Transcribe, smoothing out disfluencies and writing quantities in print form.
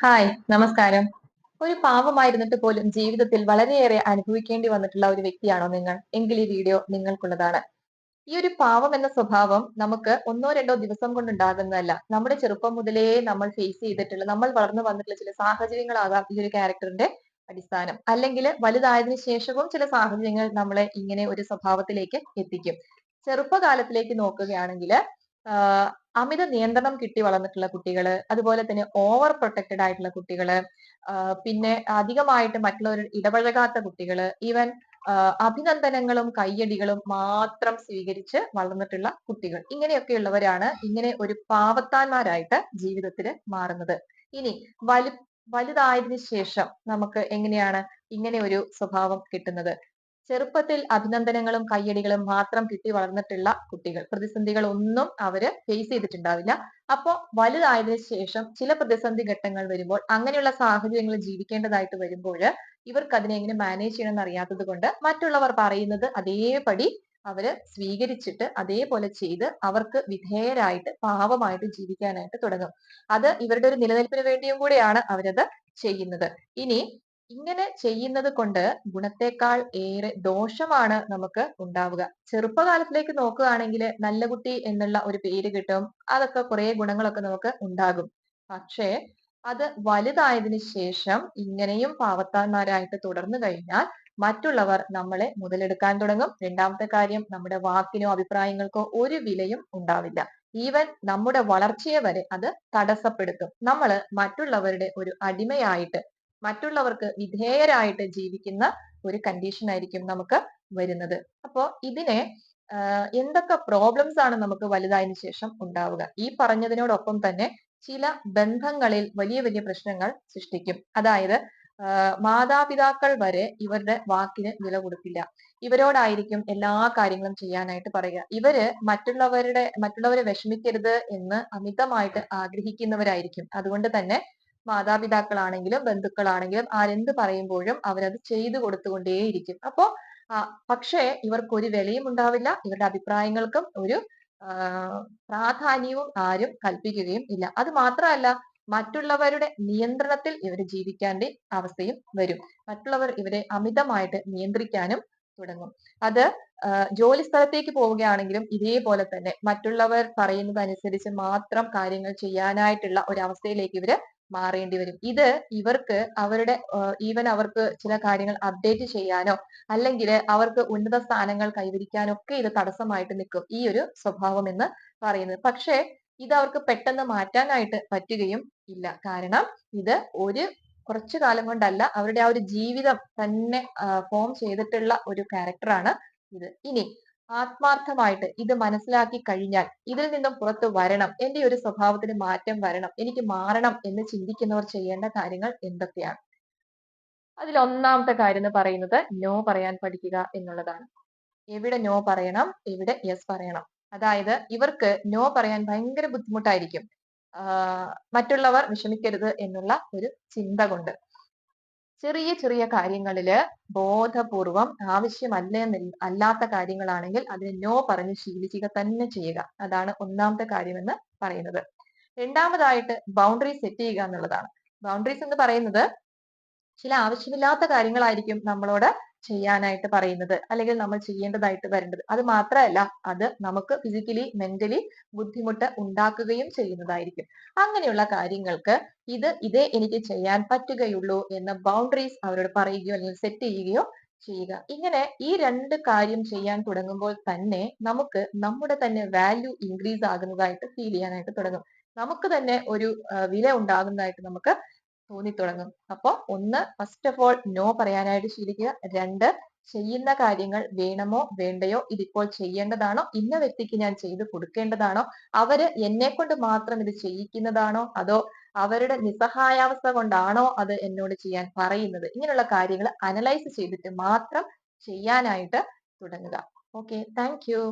Hi, നമസ്കാരം. ഒരു പാവമായിരുന്നിട്ട് പോലും ജീവിതത്തിൽ വളരെയേറെ അനുഭവിക്കേണ്ടി വന്നിട്ടുള്ള ഒരു വ്യക്തിയാണോ നിങ്ങൾ? എങ്കിൽ ഈ വീഡിയോ നിങ്ങൾക്കുള്ളതാണ്. ഈ ഒരു പാവം എന്ന സ്വഭാവം നമുക്ക് ഒന്നോ രണ്ടോ ദിവസം കൊണ്ടുണ്ടാകുന്നതല്ല. നമ്മുടെ ചെറുപ്പം മുതലേ നമ്മൾ ഫേസ് ചെയ്തിട്ടുള്ള, നമ്മൾ വളർന്നു വന്നിട്ടുള്ള ചില സാഹചര്യങ്ങളാകാം ഈ ഒരു ക്യാരക്ടറിന്റെ അടിസ്ഥാനം. അല്ലെങ്കിൽ വലുതായതിനു ശേഷവും ചില സാഹചര്യങ്ങൾ നമ്മളെ ഇങ്ങനെ ഒരു സ്വഭാവത്തിലേക്ക് എത്തിക്കും. ചെറുപ്പകാലത്തിലേക്ക് നോക്കുകയാണെങ്കിൽ അമിത നിയന്ത്രണം കിട്ടി വളർന്നിട്ടുള്ള കുട്ടികള്, അതുപോലെ തന്നെ ഓവർ പ്രൊട്ടക്റ്റഡ് ആയിട്ടുള്ള കുട്ടികള്, പിന്നെ അധികമായിട്ട് മറ്റുള്ളവരോട് ഇടപഴകാത്ത കുട്ടികള്, ഈവൻ അഭിനന്ദനങ്ങളും കയ്യടികളും മാത്രം സ്വീകരിച്ച് വളർന്നിട്ടുള്ള കുട്ടികൾ. ഇങ്ങനെയൊക്കെയുള്ളവരാണ് ഇങ്ങനെ ഒരു പാവത്താന്മാരായിട്ട് ജീവിതത്തിൽ മാറുന്നത്. ഇനി വലു വലുതായതിനു ശേഷം നമുക്ക് എങ്ങനെയാണ് ഇങ്ങനെ ഒരു സ്വഭാവം കിട്ടുന്നത്? ചെറുപ്പത്തിൽ അഭിനന്ദനങ്ങളും കയ്യടികളും മാത്രം കിട്ടി വളർന്നിട്ടുള്ള കുട്ടികൾ പ്രതിസന്ധികളൊന്നും അവര് ഫേസ് ചെയ്തിട്ടുണ്ടാവില്ല. അപ്പോ വലുതായതിനു ശേഷം ചില പ്രതിസന്ധി ഘട്ടങ്ങൾ വരുമ്പോൾ, അങ്ങനെയുള്ള സാഹചര്യങ്ങളിൽ ജീവിക്കേണ്ടതായിട്ട് വരുമ്പോൾ ഇവർക്ക് അതിനെ എങ്ങനെ മാനേജ് ചെയ്യണമെന്ന് അറിയാത്തത് കൊണ്ട് മറ്റുള്ളവർ പറയുന്നത് അതേപടി അവര് സ്വീകരിച്ചിട്ട് അതേപോലെ ചെയ്ത് അവർക്ക് വിധേയരായിട്ട് പാവമായിട്ട് ജീവിക്കാനായിട്ട് തുടങ്ങും. അത് ഇവരുടെ ഒരു നിലനിൽപ്പിന് വേണ്ടിയും കൂടെയാണ് അവരത് ചെയ്യുന്നത്. ഇനി ഇങ്ങനെ ചെയ്യുന്നത് കൊണ്ട് ഗുണത്തെക്കാൾ ഏറെ ദോഷമാണ് നമുക്ക് ഉണ്ടാവുക. ചെറുപ്പകാലത്തിലേക്ക് നോക്കുകയാണെങ്കിൽ നല്ല കുട്ടി എന്നുള്ള ഒരു പേര് കിട്ടും. അതൊക്കെ കുറെ ഗുണങ്ങളൊക്കെ നമുക്ക് ഉണ്ടാകും. പക്ഷേ അത് വലുതായതിനു ശേഷം ഇങ്ങനെയും പാവത്താന്മാരായിട്ട് തുടർന്നു കഴിഞ്ഞാൽ മറ്റുള്ളവർ നമ്മളെ മുതലെടുക്കാൻ തുടങ്ങും. രണ്ടാമത്തെ കാര്യം, നമ്മുടെ വാക്കിനോ അഭിപ്രായങ്ങൾക്കോ ഒരു വിലയും ഉണ്ടാവില്ല. ഈവൻ നമ്മുടെ വളർച്ചയെ വരെ അത് തടസ്സപ്പെടുത്തും. നമ്മൾ മറ്റുള്ളവരുടെ ഒരു അടിമയായിട്ട്, മറ്റുള്ളവർക്ക് വിധേയരായിട്ട് ജീവിക്കുന്ന ഒരു കണ്ടീഷൻ ആയിരിക്കും നമുക്ക് വരുന്നത്. അപ്പോ ഇതിനെ എന്തൊക്കെ പ്രോബ്ലംസ് ആണ് നമുക്ക് വലുതായതിനു ശേഷം ഉണ്ടാവുക? ഈ പറഞ്ഞതിനോടൊപ്പം തന്നെ ചില ബന്ധങ്ങളിൽ വലിയ വലിയ പ്രശ്നങ്ങൾ സൃഷ്ടിക്കും. അതായത് മാതാപിതാക്കൾ വരെ ഇവരുടെ വാക്കിന് വില കൊടുക്കില്ല. ഇവരോടായിരിക്കും എല്ലാ കാര്യങ്ങളും ചെയ്യാനായിട്ട് പറയുക. ഇവര് മറ്റുള്ളവരെ വിഷമിക്കരുത് എന്ന് അമിതമായിട്ട് ആഗ്രഹിക്കുന്നവരായിരിക്കും. അതുകൊണ്ട് തന്നെ മാതാപിതാക്കളാണെങ്കിലും ബന്ധുക്കളാണെങ്കിലും ആരെന്ത് പറയുമ്പോഴും അവരത് ചെയ്തു കൊടുത്തുകൊണ്ടേയിരിക്കും. അപ്പോ പക്ഷേ ഇവർക്ക് ഒരു വിലയും ഉണ്ടാവില്ല. ഇവരുടെ അഭിപ്രായങ്ങൾക്കും ഒരു പ്രാധാന്യവും ആരും കൽപ്പിക്കുകയും ഇല്ല. അത് മാത്രമല്ല, മറ്റുള്ളവരുടെ നിയന്ത്രണത്തിൽ ഇവർ ജീവിക്കേണ്ട അവസ്ഥയും വരും. മറ്റുള്ളവർ ഇവരെ അമിതമായിട്ട് നിയന്ത്രിക്കാനും തുടങ്ങും. അത് ജോലി സ്ഥലത്തേക്ക് പോവുകയാണെങ്കിലും ഇതേപോലെ തന്നെ മറ്റുള്ളവർ പറയുന്നത് അനുസരിച്ച് മാത്രം കാര്യങ്ങൾ ചെയ്യാനായിട്ടുള്ള ഒരു അവസ്ഥയിലേക്ക് ഇവര് മാറേണ്ടി വരും. ഇത് ഇവർക്ക് അവരുടെ ഈവൻ അവർക്ക് ചില കാര്യങ്ങൾ അപ്ഡേറ്റ് ചെയ്യാനോ അല്ലെങ്കിൽ അവർക്ക് ഉന്നത സ്ഥാനങ്ങൾ കൈവരിക്കാനോ ഒക്കെ ഇത് തടസ്സമായിട്ട് നിൽക്കും, ഈ ഒരു സ്വഭാവം എന്ന് പറയുന്നത്. പക്ഷേ ഇത് അവർക്ക് പെട്ടെന്ന് മാറ്റാനായിട്ട് പറ്റുകയും ഇല്ല. കാരണം ഇത് കുറച്ചു കാലം കൊണ്ടല്ല, അവരുടെ ആ ഒരു ജീവിതം തന്നെ ഫോം ചെയ്തിട്ടുള്ള ഒരു ക്യാരക്ടറാണ് ഇത്. ഇനി ആത്മാർത്ഥമായിട്ട് ഇത് മനസ്സിലാക്കി കഴിഞ്ഞാൽ ഇതിൽ നിന്നും പുറത്തു വരണം, എന്റെ ഒരു സ്വഭാവത്തിന് മാറ്റം വരണം, എനിക്ക് മാറണം എന്ന് ചിന്തിക്കുന്നവർ ചെയ്യേണ്ട കാര്യങ്ങൾ എന്തൊക്കെയാണ്? അതിൽ ഒന്നാമത്തെ കാര്യം എന്ന് പറയുന്നത് നോ പറയാൻ പഠിക്കുക എന്നുള്ളതാണ്. എവിടെ നോ പറയണം, എവിടെ യെസ് പറയണം. അതായത് ഇവർക്ക് നോ പറയാൻ ഭയങ്കര ബുദ്ധിമുട്ടായിരിക്കും. മറ്റുള്ളവർ വിഷമിക്കരുത് എന്നുള്ള ഒരു ചിന്ത കൊണ്ട്. ചെറിയ ചെറിയ കാര്യങ്ങളില് ബോധപൂർവം അല്ലാത്ത കാര്യങ്ങളാണെങ്കിൽ അതിന് നോ പറഞ്ഞ് ശീലിക്കുക തന്നെ ചെയ്യുക. അതാണ് ഒന്നാമത്തെ കാര്യമെന്ന് പറയുന്നത്. രണ്ടാമതായിട്ട് ബൗണ്ടറി സെറ്റ് ചെയ്യുക എന്നുള്ളതാണ്. ബൗണ്ടറീസ് എന്ന് പറയുന്നത് ചില ആവശ്യമില്ലാത്ത കാര്യങ്ങളായിരിക്കും നമ്മളോട് ചെയ്യാനായിട്ട് പറയുന്നത്, അല്ലെങ്കിൽ നമ്മൾ ചെയ്യേണ്ടതായിട്ട് വരേണ്ടത്. അത് മാത്രമല്ല, അത് നമുക്ക് ഫിസിക്കലി മെന്റലി ബുദ്ധിമുട്ട് ഉണ്ടാക്കുകയും ചെയ്യുന്നതായിരിക്കും. അങ്ങനെയുള്ള കാര്യങ്ങൾക്ക് ഇതേ എനിക്ക് ചെയ്യാൻ പറ്റുകയുള്ളൂ എന്ന ബൗണ്ടറീസ് അവരോട് പറയുകയോ അല്ലെങ്കിൽ സെറ്റ് ചെയ്യുകയോ ചെയ്യുക. ഇങ്ങനെ ഈ രണ്ട് കാര്യം ചെയ്യാൻ തുടങ്ങുമ്പോൾ തന്നെ നമുക്ക് നമ്മുടെ തന്നെ വാല്യൂ ഇൻക്രീസ് ആകുന്നതായിട്ട് ഫീൽ ചെയ്യാനായിട്ട് തുടങ്ങും. നമുക്ക് തന്നെ ഒരു വില ഉണ്ടാകുന്നതായിട്ട് നമുക്ക് തോന്നിത്തുടങ്ങും. അപ്പൊ ഒന്ന്, ഫസ്റ്റ് ഓഫ് ഓൾ നോ പറയാനായിട്ട് ശീലിക്കുക. രണ്ട്, ചെയ്യുന്ന കാര്യങ്ങൾ വേണമോ വേണ്ടയോ, ഇതിപ്പോൾ ചെയ്യേണ്ടതാണോ, ഇന്ന വ്യക്തിക്ക് ഞാൻ ചെയ്തു കൊടുക്കേണ്ടതാണോ, അവര് എന്നെ കൊണ്ട് മാത്രം ഇത് ചെയ്യിക്കുന്നതാണോ, അതോ അവരുടെ നിസ്സഹായാവസ്ഥ കൊണ്ടാണോ അത് എന്നോട് ചെയ്യാൻ പറയുന്നത്, ഇങ്ങനെയുള്ള കാര്യങ്ങൾ അനലൈസ് ചെയ്തിട്ട് മാത്രം ചെയ്യാനായിട്ട് തുടങ്ങുക. Okay, thank you.